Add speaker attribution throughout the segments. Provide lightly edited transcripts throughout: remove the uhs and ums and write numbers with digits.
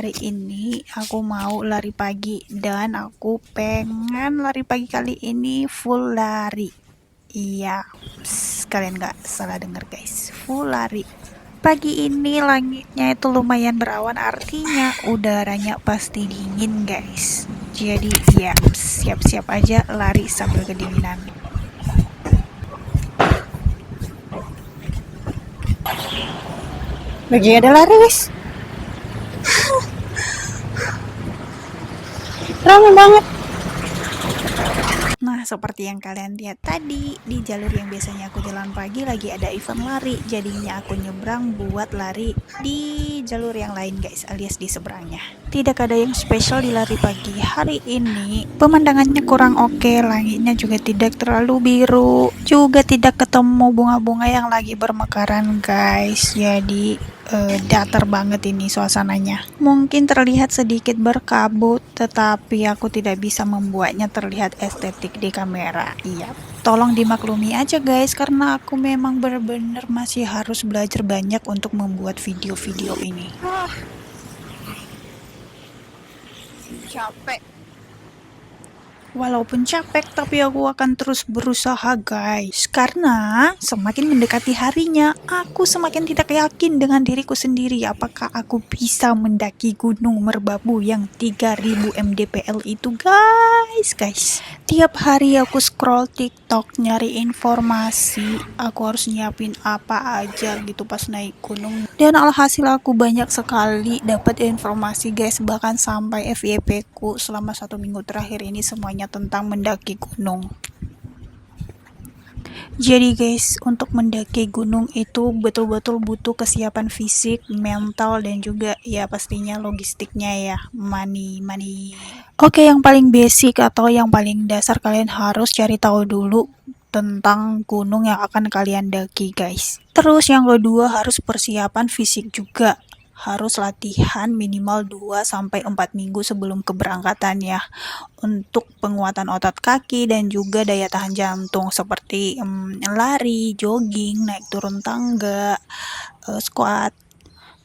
Speaker 1: hari ini aku mau lari pagi dan aku pengen lari pagi kali ini full lari. Iya, kalian nggak salah denger guys, full lari. Pagi ini langitnya itu lumayan berawan, artinya udaranya pasti dingin guys. Jadi ya siap-siap aja lari sambil kedinginan.
Speaker 2: Lagi ada lari guys, rame banget.
Speaker 1: Nah, seperti yang kalian lihat tadi, di jalur yang biasanya aku jalan pagi lagi ada event lari. Jadinya aku nyebrang buat lari di jalur yang lain guys, alias di seberangnya. Tidak ada yang spesial di lari pagi hari ini. Pemandangannya kurang oke, langitnya juga tidak terlalu biru. Juga tidak ketemu bunga-bunga yang lagi bermekaran guys. Jadi datar banget ini suasananya. Mungkin terlihat sedikit berkabut, tetapi aku tidak bisa membuatnya terlihat estetik di kamera. Iya, tolong dimaklumi aja guys, karena aku memang benar-benar masih harus belajar banyak untuk membuat video-video ini.
Speaker 2: Capek.
Speaker 1: Walaupun capek, tapi aku akan terus berusaha guys. Karena semakin mendekati harinya, aku semakin tidak yakin dengan diriku sendiri. Apakah aku bisa mendaki Gunung Merbabu yang 3000 mdpl itu guys. Tiap hari aku scroll TikTok nyari informasi. Aku harus nyiapin apa aja gitu pas naik gunung. Dan alhasil aku banyak sekali dapat informasi guys. Bahkan sampai FYP ku selama 1 minggu terakhir ini semuanya tentang mendaki gunung. Jadi guys, untuk mendaki gunung itu betul-betul butuh kesiapan fisik, mental, dan juga ya pastinya logistiknya ya, money. Oke, yang paling basic atau yang paling dasar kalian harus cari tahu dulu tentang gunung yang akan kalian daki guys. Terus yang kedua harus persiapan fisik juga. Harus latihan minimal 2-4 minggu sebelum keberangkatan ya, untuk penguatan otot kaki dan juga daya tahan jantung seperti lari, jogging, naik turun tangga, squat.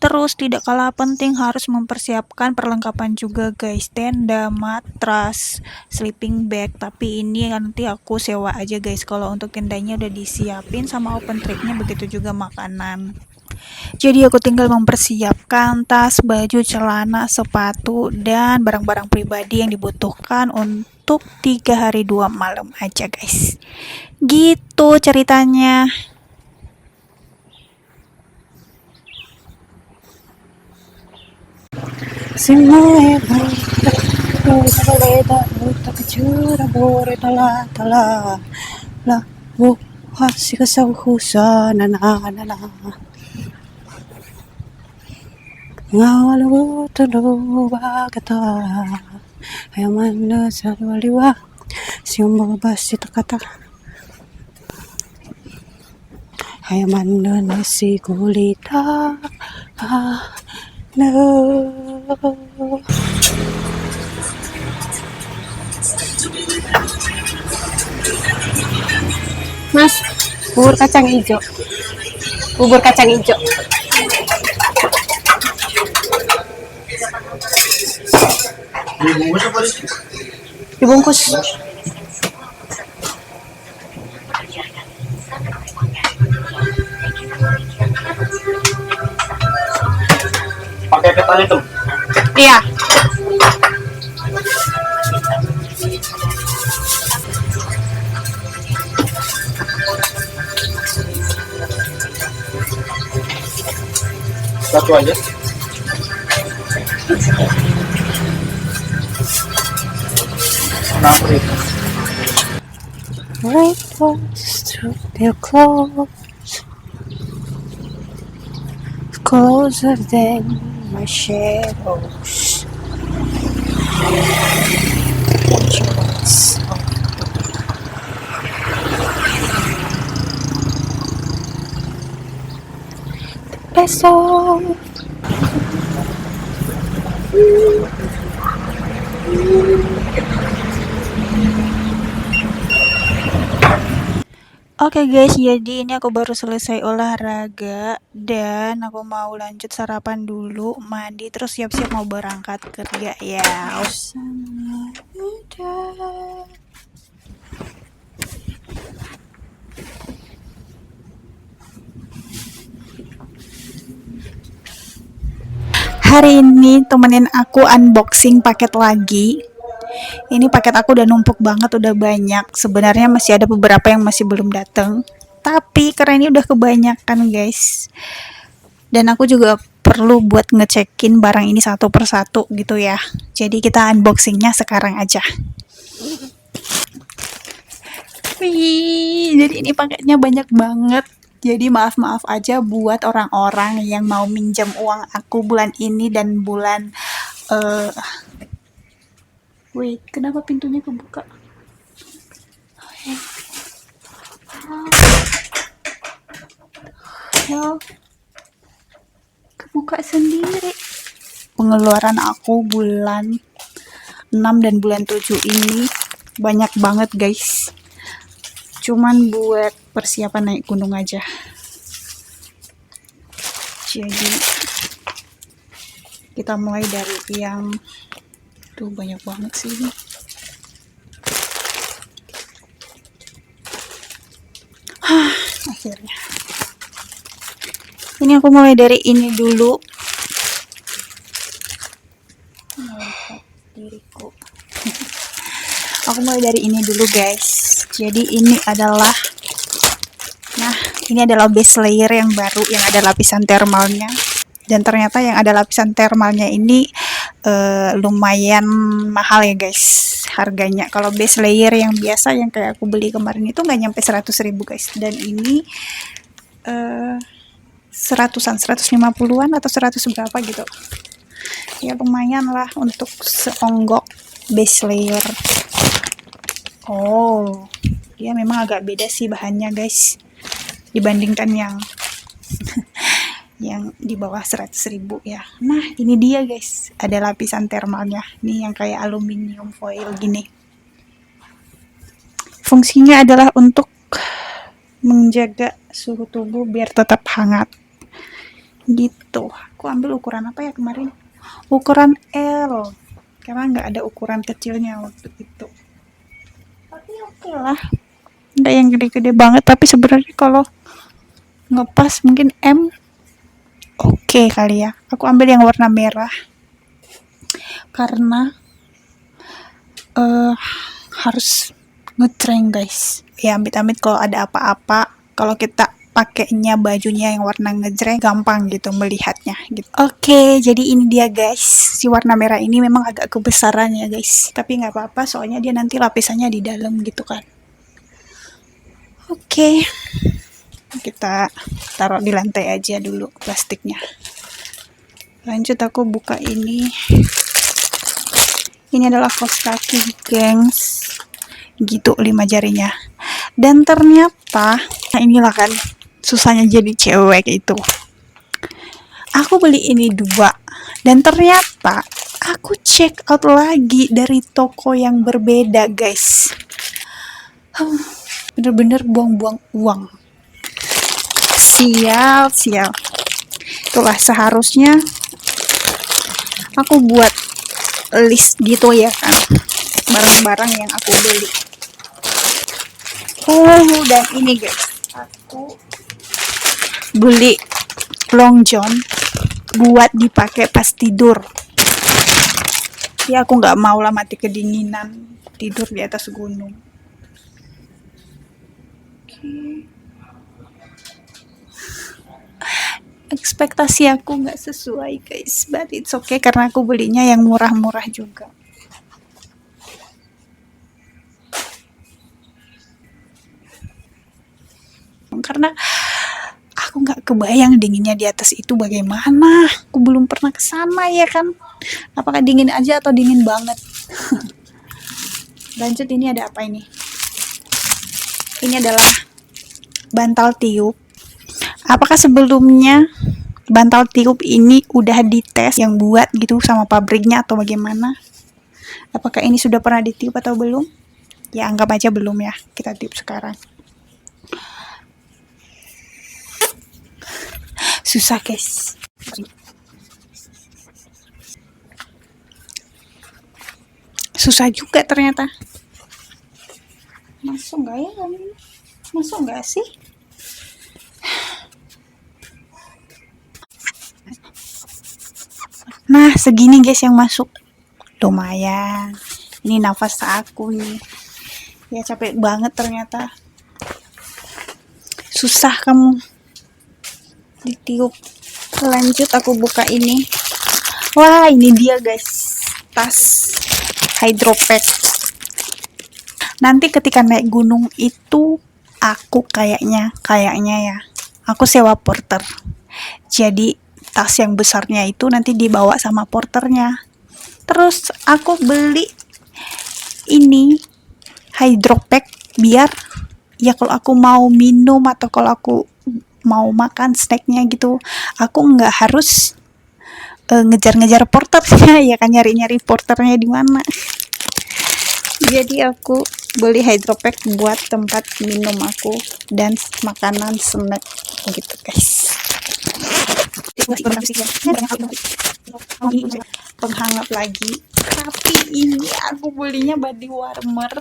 Speaker 1: Terus tidak kalah penting harus mempersiapkan perlengkapan juga guys, tenda, matras, sleeping bag. Tapi ini nanti aku sewa aja guys, kalau untuk tendanya udah disiapin sama open tripnya, begitu juga makanan. Jadi aku tinggal mempersiapkan tas, baju, celana, sepatu, dan barang-barang pribadi yang dibutuhkan untuk 3 hari 2 malam aja guys. Gitu ceritanya.
Speaker 2: Ngawalu tulu bagata ayamana salwaliwa siomba basi takata ayamana nasi gulita no. Mas, bubur kacang hijau. Dibungkus.
Speaker 3: Pakai ketan itu?
Speaker 2: Iya.
Speaker 3: Satu aja. Kenapa itu?
Speaker 2: Right was through their clothes, closer than my shadows. Portraits of the best of
Speaker 1: Oke guys, jadi ini aku baru selesai olahraga dan aku mau lanjut sarapan dulu, mandi terus siap-siap mau berangkat kerja ya. Osana udah. Hari ini temenin aku unboxing paket lagi. Ini paket aku udah numpuk banget, udah banyak. Sebenarnya masih ada beberapa yang masih belum datang. Tapi karena ini udah kebanyakan guys. Dan aku juga perlu buat ngecekin barang ini satu persatu gitu ya. Jadi kita unboxingnya sekarang aja. Wih, jadi ini paketnya banyak banget. Jadi maaf-maaf aja buat orang-orang yang mau minjam uang aku bulan ini dan bulan wait, kenapa pintunya kebuka? Ya, kebuka sendiri. Pengeluaran aku bulan 6 dan bulan 7 ini banyak banget guys. Cuman buat persiapan naik gunung aja. Jadi kita mulai dari yang tuh banyak banget sih ini. Akhirnya. Ini aku mulai dari ini dulu. Diriku. Aku mulai dari ini dulu guys. Jadi ini adalah base layer yang baru yang ada lapisan thermalnya. Dan ternyata yang ada lapisan thermalnya ini lumayan mahal ya guys harganya. Kalau base layer yang biasa yang kayak aku beli kemarin itu nggak nyampe 100.000 guys. Dan ini 150-an atau 100 berapa gitu. Ya lumayan lah untuk seonggok base layer. Oh, dia memang agak beda sih bahannya guys dibandingkan yang yang di bawah 100.000 ya. Nah ini dia guys, ada lapisan thermalnya nih yang kayak aluminium foil gini. Fungsinya adalah untuk menjaga suhu tubuh biar tetap hangat gitu. Aku ambil ukuran apa ya kemarin? Ukuran L karena nggak ada ukuran kecilnya waktu itu. Tapi oke lah, nggak yang gede-gede banget, tapi sebenarnya kalau ngepas mungkin M oke kali ya. Aku ambil yang warna merah karena harus ngetreng guys ya, amit-amit kalau ada apa-apa, kalau kita pakainya bajunya yang warna ngejreng gampang gitu melihatnya gitu. Oke, jadi ini dia guys, si warna merah ini memang agak kebesaran ya guys, tapi nggak apa-apa soalnya dia nanti lapisannya di dalam gitu kan. Oke, kita taruh di lantai aja dulu plastiknya. Lanjut aku buka ini. Ini adalah kaos kaki gengs gitu 5 jarinya. Dan ternyata nah inilah kan susahnya jadi cewek itu. Aku beli ini 2 dan ternyata aku check out lagi dari toko yang berbeda guys. Bener-bener buang-buang uang. Sial. Itulah seharusnya aku buat list gitu ya kan, barang-barang yang aku beli. Dan ini guys, aku beli long john buat dipakai pas tidur. Ya aku nggak mau lah mati kedinginan tidur di atas gunung. Ekspektasi aku nggak sesuai guys, but it's okay karena aku belinya yang murah-murah juga. Karena aku nggak kebayang dinginnya di atas itu bagaimana. Aku belum pernah ke sana ya kan. Apakah dingin aja atau dingin banget? Lanjut, ini ada apa ini? Ini adalah bantal tiup. Apakah sebelumnya bantal tiup ini udah dites yang buat gitu sama pabriknya atau bagaimana? Apakah ini sudah pernah ditiup atau belum? Ya anggap aja belum ya, kita tiup sekarang. Susah guys. Susah juga ternyata. Masuk nggak ya ini? Masuk nggak sih? Nah, segini guys yang masuk. Lumayan. Ini nafas aku nih. Ya capek banget ternyata. Susah kamu ditiup. Lanjut aku buka ini. Wah, ini dia guys. Tas hydropack. Nanti ketika naik gunung itu aku kayaknya ya. Aku sewa porter. Jadi tas yang besarnya itu nanti dibawa sama porternya. Terus aku beli ini hydropack biar ya kalau aku mau minum atau kalau aku mau makan snacknya gitu, aku nggak harus ngejar-ngejar porternya ya kan, nyari-nyari porternya di mana. Jadi aku beli hydropack buat tempat minum aku dan makanan snack gitu guys. Penghangat lagi, tapi ini aku belinya body warmer.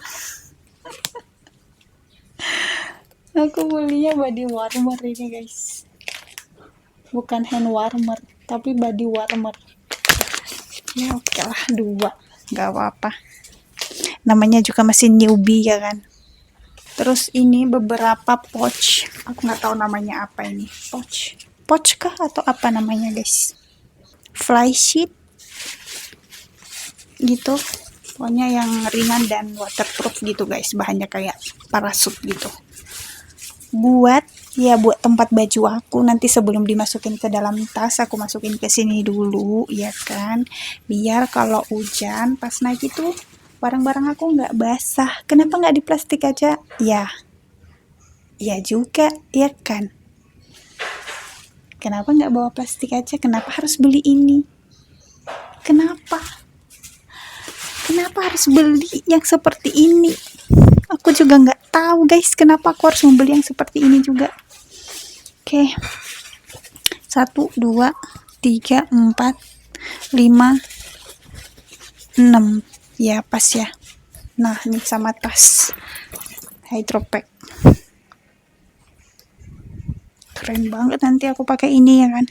Speaker 1: Aku belinya body warmer ini guys, bukan hand warmer tapi body warmer. Ya oke lah, 2 nggak apa-apa, namanya juga masih newbie ya kan. Terus ini beberapa pouch, aku nggak tahu namanya apa ini, pouch kah atau apa namanya guys, fly sheet gitu, pokoknya yang ringan dan waterproof gitu guys, bahannya kayak parasut gitu. Buat tempat baju aku nanti sebelum dimasukin ke dalam tas, aku masukin ke sini dulu ya kan, biar kalau hujan pas naik itu barang-barang aku nggak basah. Kenapa nggak di plastik aja? Ya juga ya kan, kenapa nggak bawa plastik aja? Kenapa harus beli ini? Kenapa harus beli yang seperti ini? Aku juga nggak tahu guys, kenapa aku harus membeli yang seperti ini juga. Oke. 1, 2, 3, 4, 5, 6. Ya pas ya. Nah ini sama tas hydropack. Keren banget nanti aku pakai ini ya kan.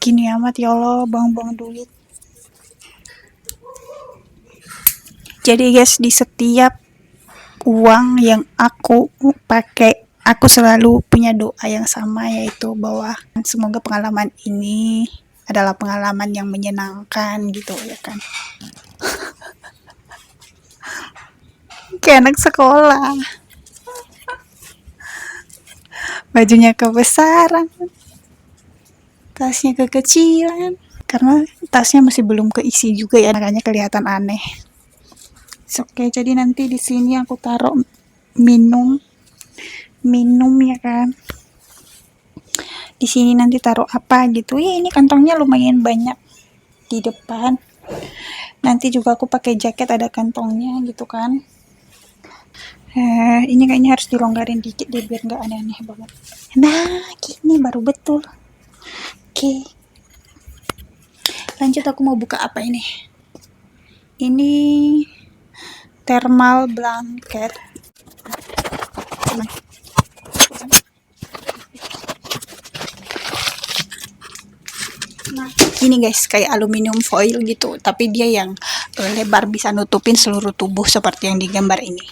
Speaker 1: Gini amat ya Allah, bang duit. Jadi guys, di setiap uang yang aku pakai, aku selalu punya doa yang sama, yaitu bahwa semoga pengalaman ini adalah pengalaman yang menyenangkan gitu ya kan. Kayak anak sekolah. Bajunya kebesaran, tasnya kekecilan, karena tasnya masih belum keisi juga ya, makanya kelihatan aneh. Oke, jadi nanti di sini aku taruh minum ya kan. Di sini nanti taruh apa gitu ya. Ini kantongnya lumayan banyak di depan. Nanti juga aku pakai jaket ada kantongnya gitu kan. Ini kayaknya harus dilonggarin dikit deh biar nggak aneh-aneh banget. Nah, gini baru betul. Oke. Lanjut, aku mau buka apa ini? Ini thermal blanket. Nah, ini guys, kayak aluminium foil gitu, tapi dia yang lebar, bisa nutupin seluruh tubuh seperti yang digambar ini.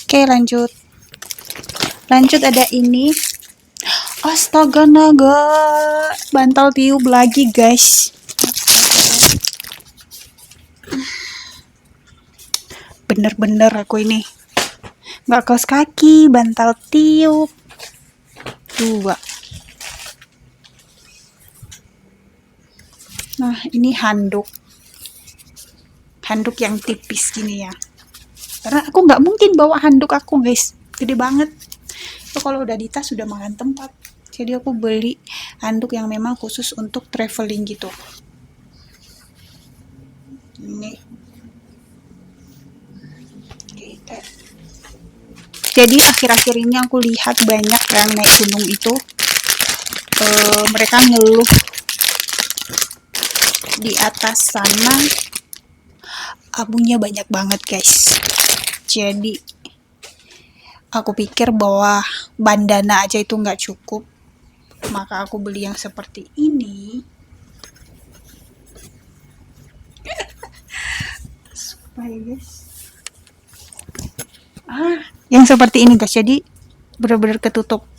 Speaker 1: Oke, lanjut ada ini. Astaga naga, bantal tiup lagi guys. Bener-bener aku ini nggak kaos kaki, bantal tiup 2. Nah ini handuk yang tipis gini ya, karena aku nggak mungkin bawa handuk aku guys, gede banget itu kalau udah di tas sudah makan tempat. Jadi aku beli handuk yang memang khusus untuk traveling gitu. Ini kita Jadi akhir-akhir ini aku lihat banyak yang naik gunung itu mereka ngeluh di atas sana abunya banyak banget guys. Jadi aku pikir bahwa bandana aja itu nggak cukup, maka aku beli yang seperti ini supaya guys yang seperti ini guys, jadi benar-benar ketutup.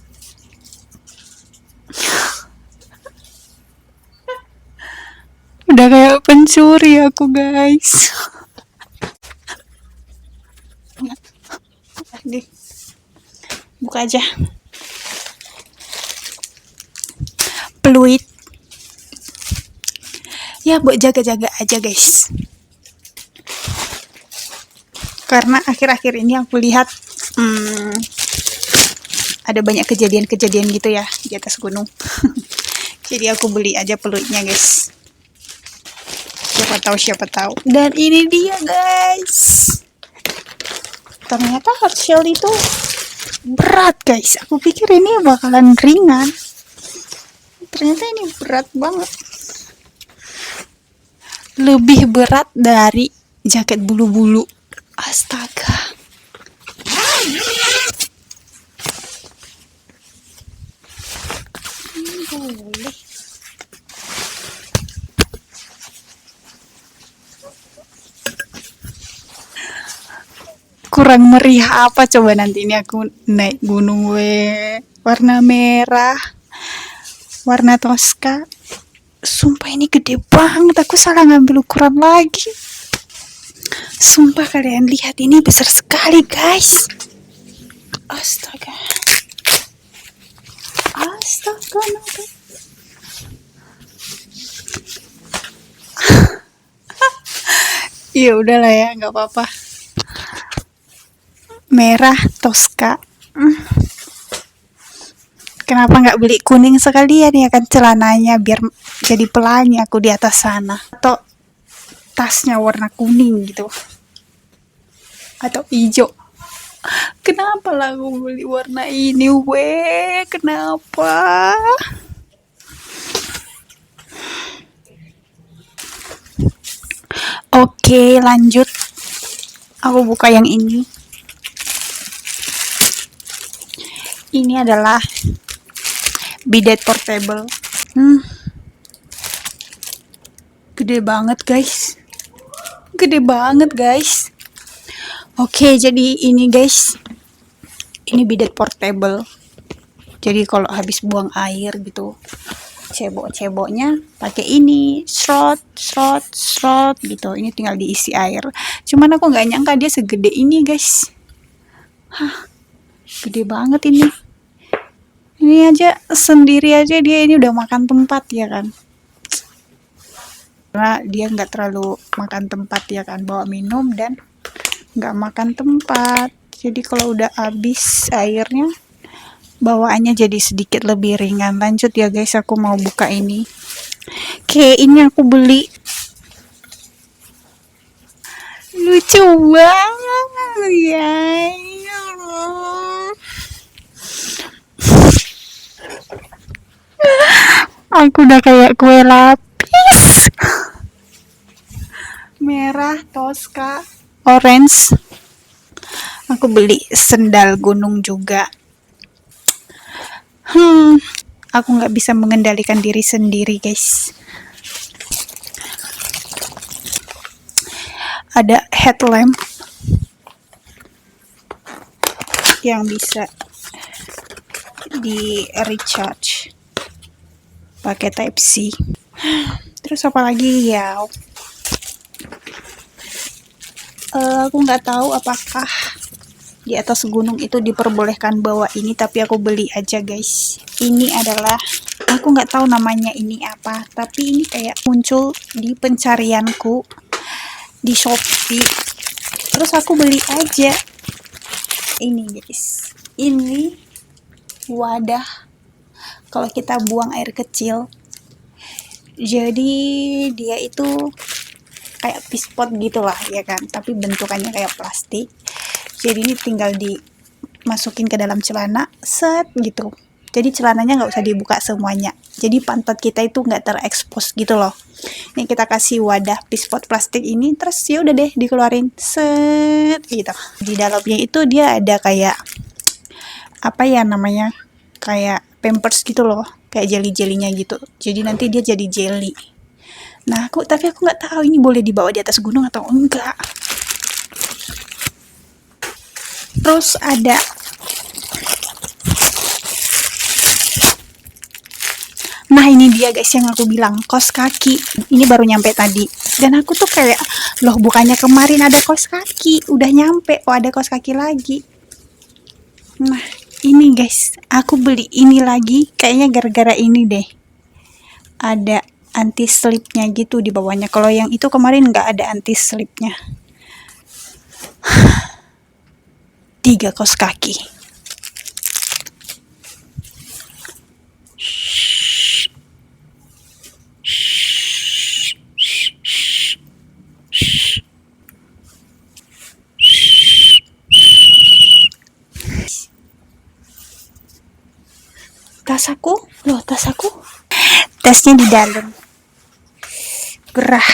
Speaker 1: Udah kayak pencuri aku guys. Nih, buka aja. Peluit. Ya buat jaga-jaga aja guys. Karena akhir-akhir ini aku lihat ada banyak kejadian-kejadian gitu ya di atas gunung. Jadi aku beli aja peluitnya guys. Siapa tahu. Dan ini dia guys. Ternyata hard shell itu berat guys. Aku pikir ini bakalan ringan. Ternyata ini berat banget. Lebih berat dari jaket bulu-bulu. Astaga. Boleh. Kurang meriah apa coba nanti ini aku naik gunung warna merah, warna Tosca. Sumpah ini gede banget, aku salah ngambil ukuran lagi. Sumpah kalian lihat ini besar sekali guys. Astaga. Ya udahlah ya, nggak apa-apa. Merah Tosca. Kenapa nggak beli kuning sekalian ya kan celananya, biar jadi pelangi aku di atas sana. Atau tasnya warna kuning gitu. Atau hijau. Kenapa lah aku beli warna ini kenapa? Oke, lanjut. Aku buka yang ini. Ini adalah bidet portable. Gede banget guys. Oke, jadi ini guys. Ini bidet portable. Jadi kalau habis buang air gitu, cebok-ceboknya pakai ini, srot gitu. Ini tinggal diisi air. Cuman aku nggak nyangka dia segede ini guys. Gede banget ini. Ini aja sendiri aja dia ini udah makan tempat ya kan. Karena dia nggak terlalu makan tempat ya kan, bawa minum dan nggak makan tempat. Jadi kalau udah habis airnya, bawaannya jadi sedikit lebih ringan. Lanjut ya guys, aku mau buka ini. Oke, ini aku beli. Lucu banget ya. Aku udah kayak kue lapis. Merah, Tosca, orange. Aku beli sendal gunung juga. Aku nggak bisa mengendalikan diri sendiri guys. Ada headlamp yang bisa di recharge pakai Type C. Terus apa lagi ya? Aku nggak tahu apakah di atas gunung itu diperbolehkan bawa ini, tapi aku beli aja guys. Ini adalah, aku nggak tahu namanya ini apa, tapi ini kayak muncul di pencarianku di Shopee. Terus aku beli aja. Ini guys. Ini wadah kalau kita buang air kecil. Jadi dia itu kayak pispot gitulah ya kan, tapi bentukannya kayak plastik. Jadi ini tinggal masukin ke dalam celana, set gitu. Jadi celananya nggak usah dibuka semuanya. Jadi pantat kita itu nggak terekspos gitu loh. Ini kita kasih wadah pispot plastik ini, terus ya udah deh dikeluarin, set gitu. Di dalamnya itu dia ada kayak apa ya namanya, kayak pampers gitu loh, kayak jelly-jelinya gitu. Jadi nanti dia jadi jelly. Nah, tapi aku nggak tahu ini boleh dibawa di atas gunung atau enggak. Terus ada nah ini dia guys yang aku bilang, kaos kaki. Ini baru nyampe tadi. Dan aku tuh kayak, loh bukannya kemarin ada kaos kaki, udah nyampe, oh ada kaos kaki lagi. Nah, ini guys, aku beli ini lagi, kayaknya gara-gara ini deh. Ada anti slipnya gitu di bawahnya. Kalau yang itu kemarin nggak ada anti slipnya. 3 kaos kaki. Tas aku, loh tas aku. Tasnya di dalam. Gerah.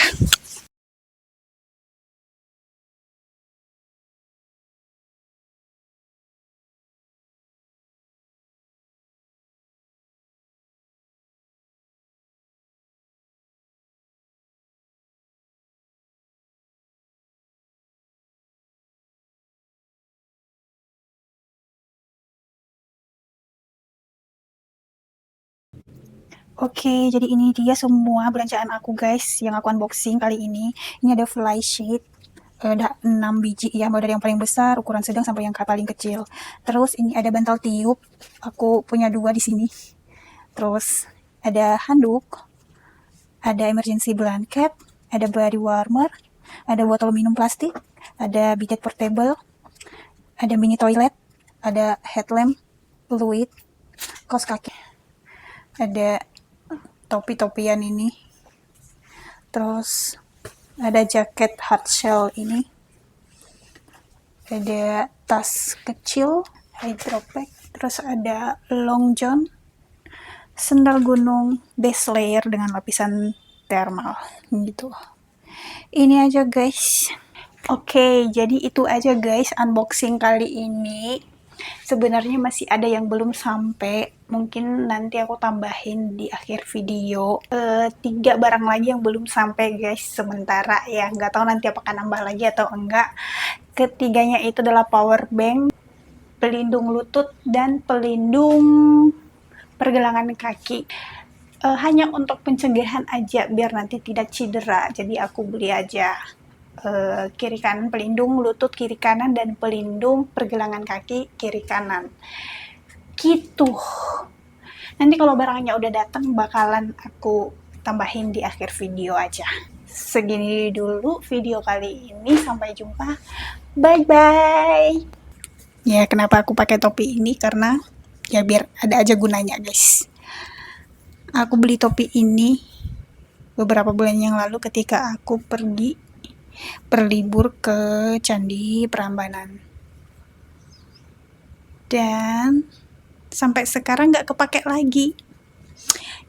Speaker 1: Oke, jadi ini dia semua belanjaan aku guys, yang aku unboxing kali ini. Ini ada fly sheet, ada 6 biji ya, mulai dari yang paling besar, ukuran sedang sampai yang paling kecil. Terus ini ada bantal tiup, aku punya 2 di sini. Terus ada handuk, ada emergency blanket, ada body warmer, ada botol minum plastik, ada bidet portable, ada mini toilet, ada headlamp, fluid, kaos kaki, ada topi-topian ini, terus ada jaket hard shell ini, ada tas kecil hydropack, terus ada long john, sendal gunung base layer dengan lapisan thermal gitu. Ini aja guys. Oke, jadi itu aja guys unboxing kali ini. Sebenarnya masih ada yang belum sampai, mungkin nanti aku tambahin di akhir video. 3 barang lagi yang belum sampai guys sementara ya, nggak tahu nanti apakah nambah lagi atau enggak. Ketiganya itu adalah power bank, pelindung lutut, dan pelindung pergelangan kaki. Hanya untuk pencegahan aja biar nanti tidak cedera, jadi aku beli aja kiri kanan, pelindung lutut kiri kanan, dan pelindung pergelangan kaki kiri kanan gitu. Nanti kalau barangnya udah datang bakalan aku tambahin di akhir video aja. Segini dulu video kali ini, sampai jumpa, bye bye. Ya kenapa aku pakai topi ini, karena ya biar ada aja gunanya guys. Aku beli topi ini beberapa bulan yang lalu ketika aku pergi berlibur ke Candi Prambanan, dan sampai sekarang nggak kepake lagi.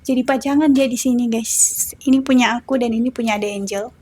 Speaker 1: Jadi pajangan dia di sini guys. Ini punya aku dan ini punya Ade Angel.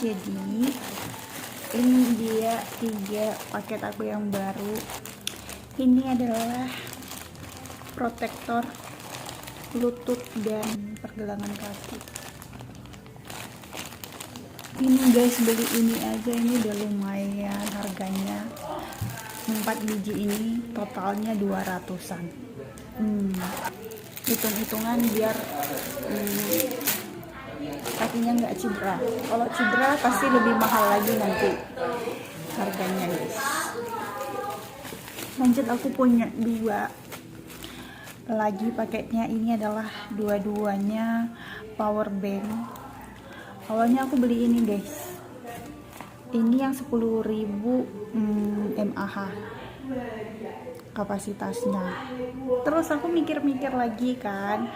Speaker 1: Jadi ini dia 3 paket aku yang baru. Ini adalah protektor lutut dan pergelangan kaki. Ini guys, beli ini aja ini udah lumayan harganya. 4 biji ini totalnya 200-an. Hitung-hitungan biar kakinya nggak cedera. Kalau cedera pasti lebih mahal lagi nanti harganya guys. Lanjut, aku punya 2 lagi paketnya. Ini adalah dua-duanya power bank. Awalnya aku beli ini guys, ini yang 10.000 mAh kapasitasnya. Terus aku mikir-mikir lagi kan,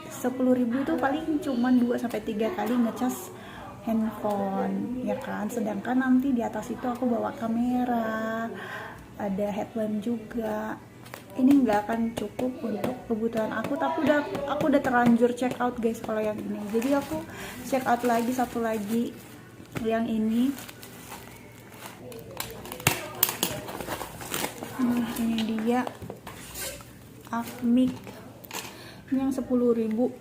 Speaker 1: 10.000 itu paling cuman 2-3 kali ngecas handphone ya kan, sedangkan nanti di atas itu aku bawa kamera, ada headlamp juga. Ini nggak akan cukup untuk kebutuhan aku, tapi aku udah terlanjur check out guys kalau yang ini. Jadi aku check out lagi satu lagi yang ini. Ini dia Acmic, ini yang 10.000.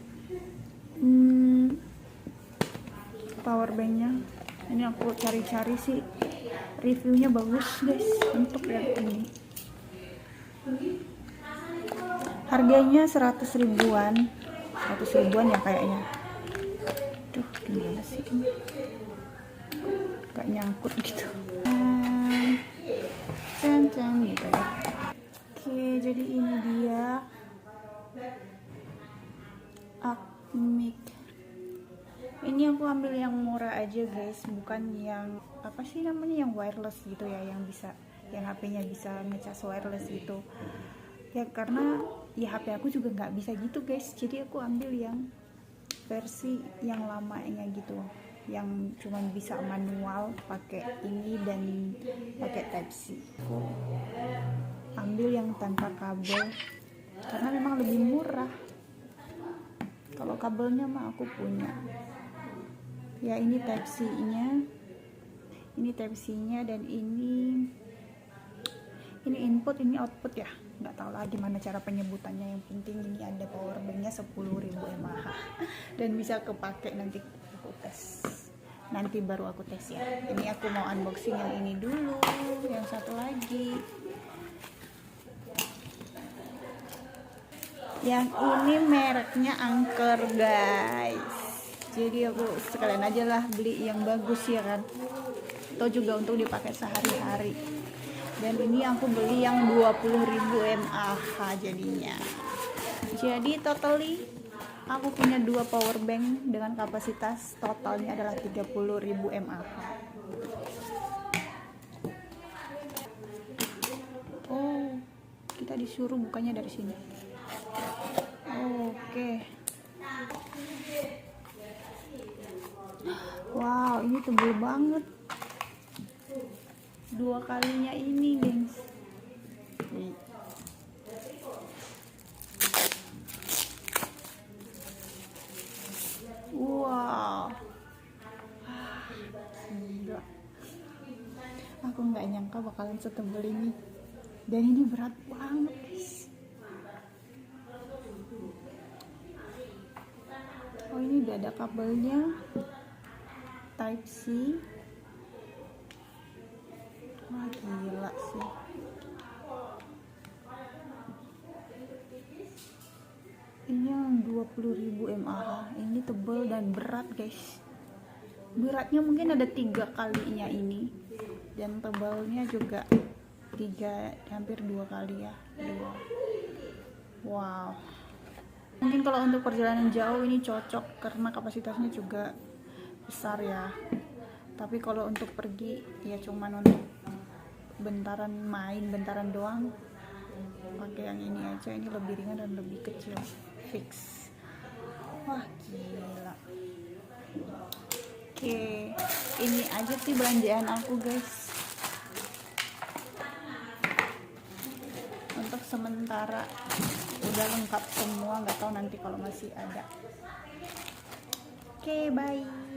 Speaker 1: Power banknya ini aku cari-cari sih, reviewnya bagus guys untuk yang ini. Harganya 100 ribuan ya kayaknya. Tuh gimana sih ini, gak nyangkut gitu. Cang gitu ya. Oke, jadi ini dia Acmic. Ini aku ambil yang murah aja guys, bukan yang apa sih namanya, yang wireless gitu ya, yang bisa, yang HP-nya bisa ngecas wireless gitu ya, karena ya HP aku juga nggak bisa gitu guys. Jadi aku ambil yang versi yang lamanya gitu, yang cuma bisa manual pakai ini dan pakai Type C. Aku ambil yang tanpa kabel karena memang lebih murah. Kalau kabelnya mah aku punya ya, ini Type C nya, dan ini input, ini output ya, nggak tahu lah gimana cara penyebutannya. Yang penting ini ada power banknya 10.000 mAh dan bisa kepake. Nanti aku tes, nanti baru aku tes ya. Ini aku mau unboxing yang ini dulu, yang satu lagi. Yang ini mereknya Anker guys. Jadi aku sekalian aja lah beli yang bagus ya kan, atau juga untuk dipakai sehari-hari. Dan ini aku beli yang 20.000 mAh jadinya. Jadi totally aku punya 2 power bank dengan kapasitas totalnya adalah 30.000 mAh. Oh, kita disuruh bukanya dari sini. Oke. Wow, ini tebal banget. 2 kalinya ini, gengs. Wow. Gila. Aku nggak nyangka bakalan setebal ini. Dan ini berat banget, guys. Oh, ini udah ada kabelnya. Type C. Wah, gila sih. Ini yang 20.000 mAh. Ini tebal dan berat guys. Beratnya mungkin ada 3 kalinya ini. Dan tebalnya juga 3, hampir 2 kali ya. 2. Wow. Mungkin kalau untuk perjalanan jauh ini cocok karena kapasitasnya juga besar ya. Tapi kalau untuk pergi ya cuman untuk bentaran main, bentaran doang, pakai yang ini aja. Ini lebih ringan dan lebih kecil, fix. Wah, gila. Oke, ini aja sih belanjaan aku guys. Untuk sementara udah lengkap semua, nggak tahu nanti kalau masih ada. Oke, bye.